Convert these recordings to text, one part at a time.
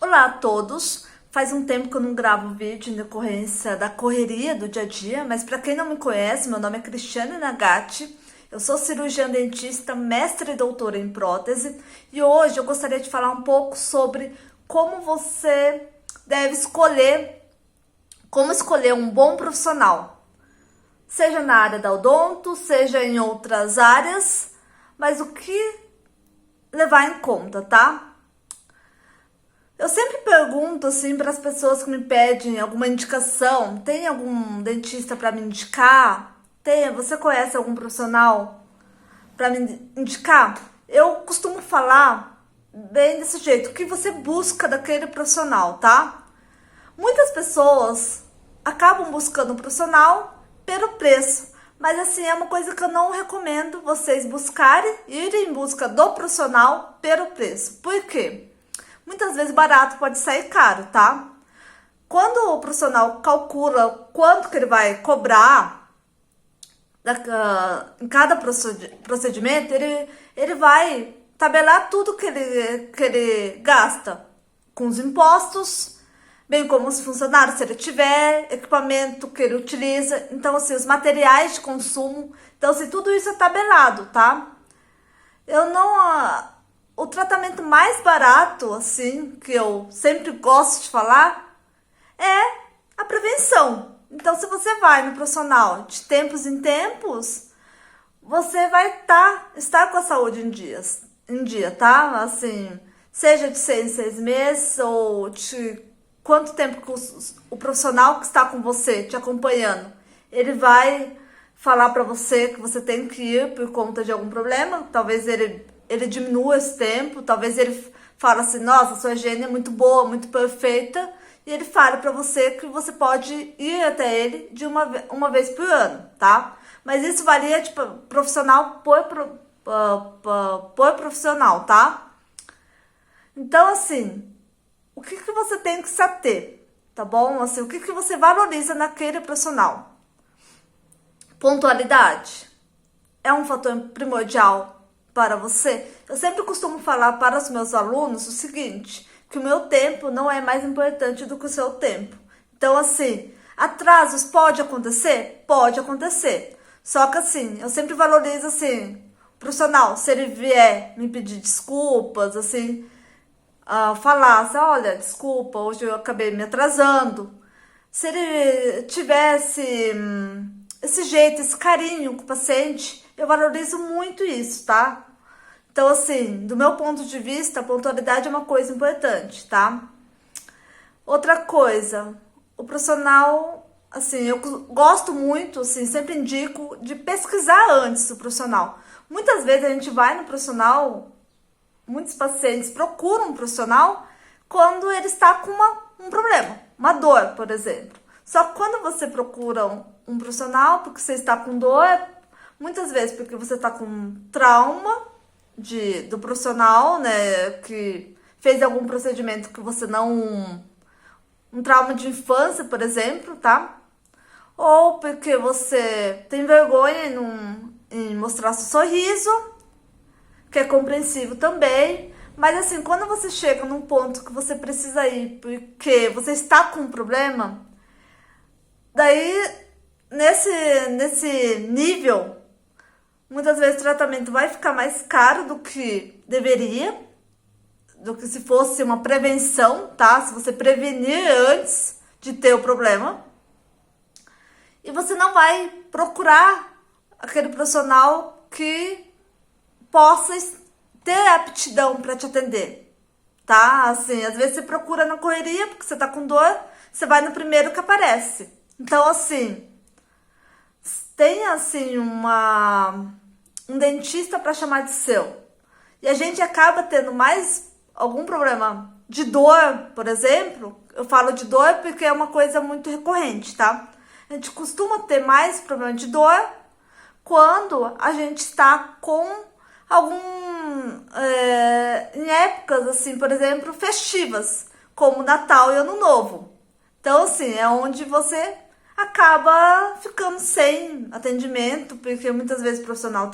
Olá a todos! Faz um tempo que eu não gravo vídeo em decorrência da correria do dia a dia, mas para quem não me conhece, meu nome é Cristiane Nagati, eu sou cirurgiã dentista, mestre e doutora em prótese e hoje eu gostaria de falar um pouco sobre como você deve como escolher um bom profissional, seja na área da odonto, seja em outras áreas, mas o que levar em conta, tá? Eu sempre pergunto assim para as pessoas que me pedem alguma indicação, tem algum dentista para me indicar? Você conhece algum profissional para me indicar? Eu costumo falar bem desse jeito, o que você busca daquele profissional, tá? Muitas pessoas acabam buscando um profissional pelo preço, mas assim, é uma coisa que eu não recomendo vocês buscarem, irem em busca do profissional pelo preço. Por quê? Muitas vezes barato pode sair caro, tá? Quando o profissional calcula quanto que ele vai cobrar em cada procedimento, ele vai tabelar tudo que ele gasta com os impostos, bem como os funcionários, se ele tiver, equipamento que ele utiliza, então assim, os materiais de consumo, então assim, tudo isso é tabelado, tá? O tratamento mais barato, assim, que eu sempre gosto de falar, é a prevenção. Então, se você vai no profissional de tempos em tempos, você vai estar com a saúde em dia, tá? Assim, seja de 6 em 6 meses ou de quanto tempo que o profissional que está com você, te acompanhando, ele vai falar para você que você tem que ir por conta de algum problema, talvez ele diminua esse tempo, talvez ele fale assim, nossa, sua higiene é muito boa, muito perfeita, e ele fale para você que você pode ir até ele de uma vez por ano, tá? Mas isso varia de profissional por profissional, tá? Então, assim, o que você tem que se ater, tá bom? Assim, o que você valoriza naquele profissional? Pontualidade é um fator primordial para você. Eu sempre costumo falar para os meus alunos o seguinte, que o meu tempo não é mais importante do que o seu tempo. Então, assim, atrasos pode acontecer? Pode acontecer. Só que, assim, eu sempre valorizo, assim, o profissional, se ele vier me pedir desculpas, assim, falar assim, olha, desculpa, hoje eu acabei me atrasando. Se ele tivesse esse jeito, esse carinho com o paciente, eu valorizo muito isso, tá? Então, assim, do meu ponto de vista, a pontualidade é uma coisa importante, tá? Outra coisa, o profissional, assim, eu gosto muito, assim, sempre indico de pesquisar antes o profissional. Muitas vezes a gente vai no profissional, muitos pacientes procuram um profissional quando ele está com um problema, uma dor, por exemplo. Só que quando você procura um profissional porque você está com dor, muitas vezes porque você está com trauma do profissional, né, que fez algum procedimento que você não... Um trauma de infância, por exemplo, tá? Ou porque você tem vergonha em mostrar seu sorriso, que é compreensível também. Mas assim, quando você chega num ponto que você precisa ir porque você está com um problema, daí, nesse nível, muitas vezes o tratamento vai ficar mais caro do que deveria, do que se fosse uma prevenção, tá? Se você prevenir antes de ter o problema. E você não vai procurar aquele profissional que possa ter aptidão para te atender, tá? Assim, às vezes você procura na correria porque você tá com dor, você vai no primeiro que aparece. Então, assim, tenha, assim, um dentista para chamar de seu. E a gente acaba tendo mais algum problema de dor, por exemplo. Eu falo de dor porque é uma coisa muito recorrente, tá? A gente costuma ter mais problema de dor quando a gente está com em épocas, assim, por exemplo, festivas, como Natal e Ano Novo. Então, assim, é onde você acaba ficando sem atendimento, porque muitas vezes o profissional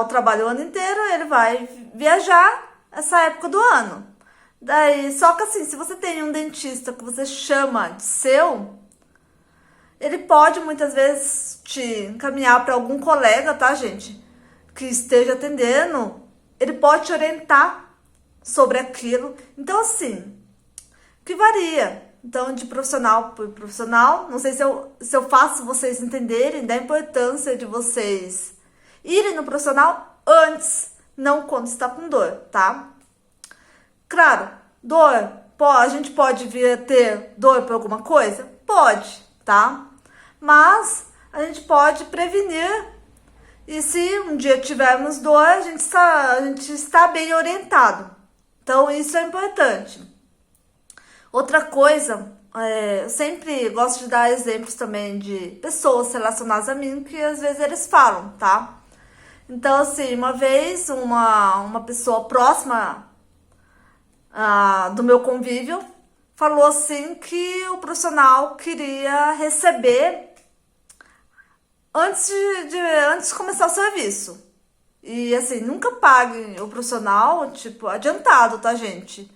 trabalha o ano inteiro, ele vai viajar essa época do ano. Daí, só que assim, se você tem um dentista que você chama de seu, ele pode muitas vezes te encaminhar para algum colega, tá, gente? Que esteja atendendo, ele pode te orientar sobre aquilo. Então, assim, que varia. Então, de profissional por profissional, não sei se eu faço vocês entenderem da importância de vocês irem no profissional antes, não quando está com dor, tá? Claro, dor, a gente pode vir a ter dor por alguma coisa? Pode, tá? Mas a gente pode prevenir e se um dia tivermos dor, a gente está bem orientado. Então, isso é importante. Outra coisa, eu sempre gosto de dar exemplos também de pessoas relacionadas a mim que às vezes eles falam, tá? Então, assim, uma vez uma pessoa próxima do meu convívio falou assim que o profissional queria receber antes de começar o serviço. E assim, nunca pague o profissional, tipo, adiantado, tá, gente?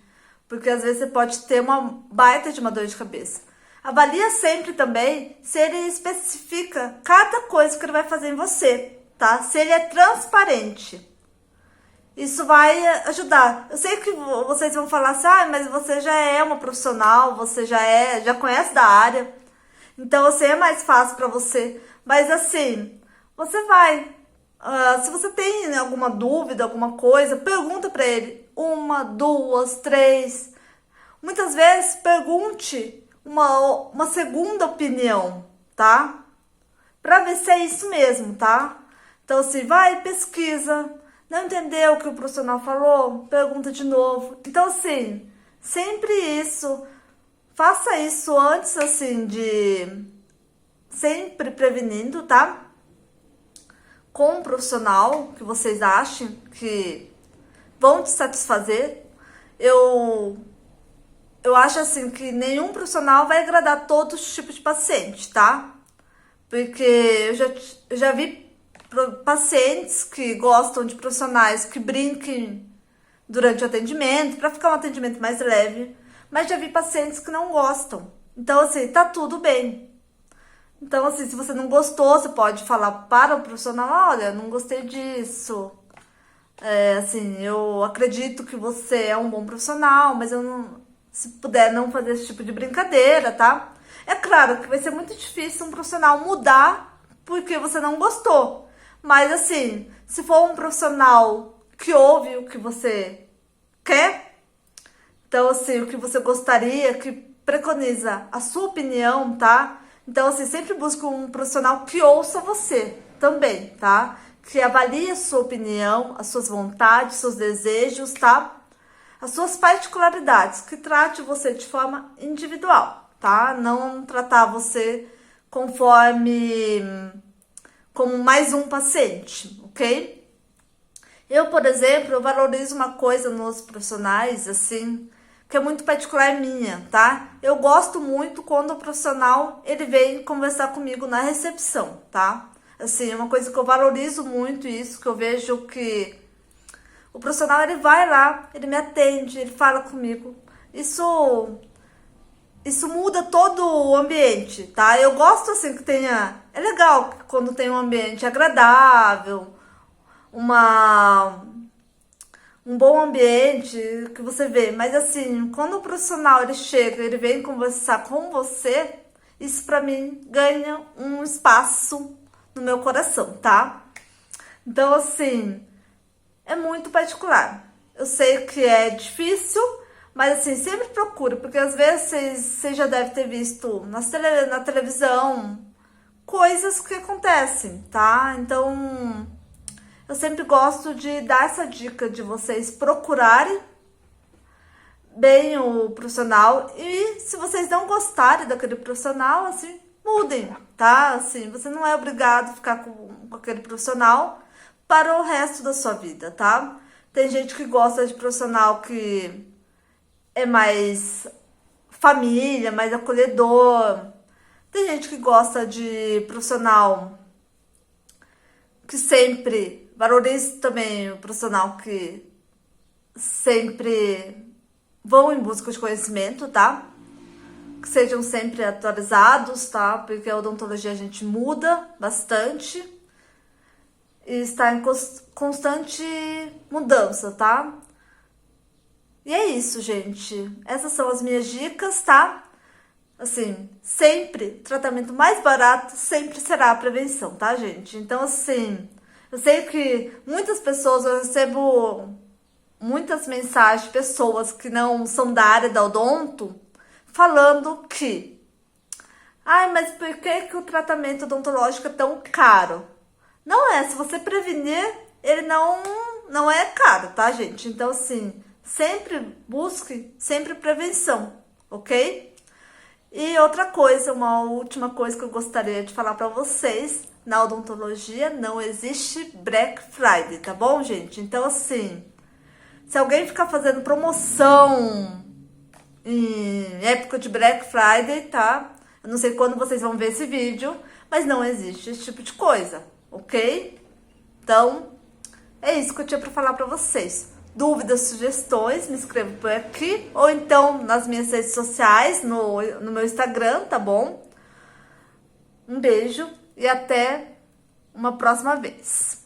Porque às vezes você pode ter uma baita de uma dor de cabeça. Avalia sempre também se ele especifica cada coisa que ele vai fazer em você, tá? Se ele é transparente. Isso vai ajudar. Eu sei que vocês vão falar assim, mas você já é uma profissional, você já conhece da área, então assim é mais fácil para você. Mas assim, você vai. Se você tem alguma dúvida, alguma coisa, pergunta para ele. Uma, duas, três. Muitas vezes pergunte uma segunda opinião, tá? Para ver se é isso mesmo, tá? Então, assim, vai, pesquisa. Não entendeu o que o profissional falou? Pergunta de novo. Então, assim, sempre isso. Faça isso antes, assim, de... Sempre prevenindo, tá? Com um profissional que vocês achem que vão te satisfazer. Eu acho, assim, que nenhum profissional vai agradar todos os tipos de paciente, tá? Porque eu já vi pacientes que gostam de profissionais que brinquem durante o atendimento, para ficar um atendimento mais leve, mas já vi pacientes que não gostam. Então, assim, tá tudo bem. Então, assim, se você não gostou, você pode falar para o profissional, olha, não gostei disso. Assim, eu acredito que você é um bom profissional, mas eu não, se puder não fazer esse tipo de brincadeira, tá? É claro que vai ser muito difícil um profissional mudar porque você não gostou. Mas assim, se for um profissional que ouve o que você quer, então assim, o que você gostaria, que preconiza a sua opinião, tá? Então assim, sempre busque um profissional que ouça você também, tá? Que avalie a sua opinião, as suas vontades, seus desejos, tá? As suas particularidades, que trate você de forma individual, tá? Não tratar você como mais um paciente, ok? Eu, por exemplo, eu valorizo uma coisa nos profissionais, assim, que é muito particular minha, tá? Eu gosto muito quando o profissional, ele vem conversar comigo na recepção, tá? Assim, é uma coisa que eu valorizo muito isso, que eu vejo que o profissional, ele vai lá, ele me atende, ele fala comigo. Isso muda todo o ambiente, tá? Eu gosto, assim, que tenha... É legal quando tem um ambiente agradável, um bom ambiente que você vê. Mas, assim, quando o profissional, ele chega, ele vem conversar com você, isso pra mim ganha um espaço no meu coração, tá? Então, assim, é muito particular. Eu sei que é difícil, mas assim, sempre procura, porque às vezes você já deve ter visto na televisão coisas que acontecem, tá? Então, eu sempre gosto de dar essa dica de vocês procurarem bem o profissional e se vocês não gostarem daquele profissional, assim, mudem, tá? Assim, você não é obrigado a ficar com aquele profissional para o resto da sua vida, tá? Tem gente que gosta de profissional que é mais família, mais acolhedor. Tem gente que gosta de profissional que sempre valoriza também o profissional que sempre vão em busca de conhecimento, tá? Que sejam sempre atualizados, tá? Porque a odontologia a gente muda bastante e está em constante mudança, tá? E é isso, gente. Essas são as minhas dicas, tá? Assim, sempre, tratamento mais barato sempre será a prevenção, tá, gente? Então, assim, eu sei que muitas pessoas, eu recebo muitas mensagens de pessoas que não são da área da odonto, falando que, ai, mas por que o tratamento odontológico é tão caro? Não é, se você prevenir, ele não é caro, tá, gente? Então, assim, sempre busque, sempre prevenção, ok? E outra coisa, uma última coisa que eu gostaria de falar pra vocês, na odontologia não existe Black Friday, tá bom, gente? Então, assim, se alguém ficar fazendo promoção em época de Black Friday, tá? Eu não sei quando vocês vão ver esse vídeo, mas não existe esse tipo de coisa, ok? Então, é isso que eu tinha pra falar pra vocês. Dúvidas, sugestões, me escreva por aqui, ou então nas minhas redes sociais, no meu Instagram, tá bom? Um beijo e até uma próxima vez.